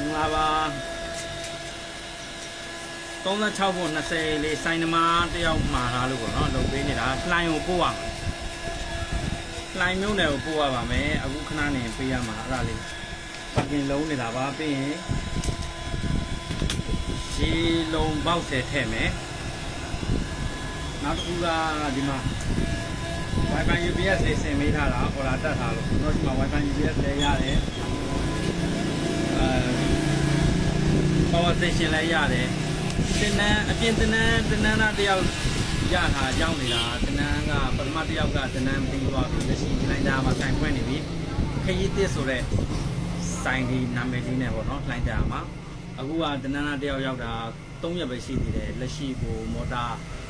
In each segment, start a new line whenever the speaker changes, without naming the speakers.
là ba tôm là chao bồn là xe lấy xay nó mà tiêu mà ra luôn nó đầu bên này đã lai một bùa lai miếu này một bùa và mấy ở cũng khăn này bây giờ mà ra đi bắt nhìn lâu này là ba bên chỉ lâu bao xe thèm ấy nó cũng ra đi mà wifi UPS လေးဆင်ပေးထားတာဟောလာတက်ထားလို့ကျွန်တော်ဒီမှာ wifi UPS လေးရတယ်power station လည်းရတယ်တင်နန်းအပြင်တင်နန်းသားတယောက်ရတာကြောင်းနေတာတင်နန်းကပထမတယောက်ကတင်နန်းပြီးသွားပြီလက်ရှိလိုင်းတာမှာဆိုင်ဖွင့်နေပြီခရီးတစ်ဆိုတဲ့ဆိုင်ဒီနာမည်ကြီးနဲ့ပေါ့နော်လိုင်းတာမှာအခုကတင်နန်းသားတယောက်ရောက်တာ3ရက်ပဲရှိသေးတယ်လက်ရှိကိုမော်တာ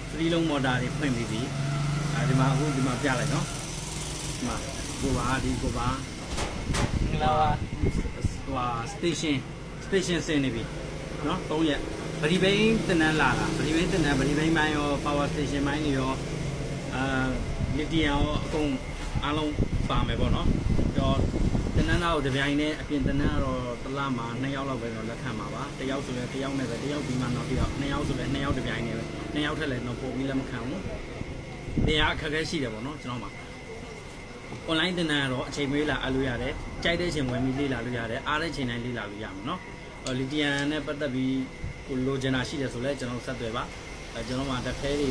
3လုံးမော်တာတွေဖွင့်ပြီးပြီဒီမှာအခုဒီမှာပြလိုက်နော်ဒီမှာကိုပါကိုပါလာဟို station ဆင်းနေပြီနော်3ရက်ဗလီဘိန်းတင်နန်းလာတာဗလီဘိန်းတင်နန်းဗလီဘိန်းပိုင်းရော power station ပိုင်းတွေရောလီတီယမ်ရောအကုန်အားလုံးပါမယ်ပေါ့နော်တော့တင်နန်းသားကိုတပြိုင်နဲ့အပြင်တင်နန်းကတော့တစ်လမှာ2ယောက်လောက်ပဲတော့လက်ခံပါပါတစ်ယောက်ဆိုလဲတစ်ယောက်နဲ့ပဲတစ်ယောက်ပြီးမှနောက်တစ်ယောက်2ယောက်ဆိုလဲ2ယောက်တပြိုင်နဲ့ပဲ2ယောက်ထက်လည်းတော့ပို့ပြီးလက်မခံဘူးတရားအခက်အခဲရှိတယ်ပေါ့နော်ကျွန်တော်မှာ online တင်နန်းကတော့အချိန်မွေးလာအလို့ရတယ်ကြိုက်တဲ့အချိန်ဝင်ပြီးလေ့လာလို့ရတယ်အားတဲ့အချိန်တိုင်းလေ့လာလို့ရမှာနော်လီတီယမ်နဲ့ပတ်သက်ပြီးကိုလိုချင်တာရှိတယ်ဆိုလဲကျွန်တော်ဆက်သွယ်ပါကျွန်တော်မှာတစ်ခဲတွေ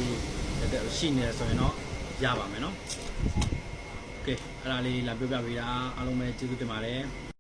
ရှိနေတယ်ဆိုရင်တော့ရပါမယ်နော်โอเคအဲ့ဒါလေးလာပြောပြပေးတာအားလုံးပဲကျေးဇူးတင်ပါတယ်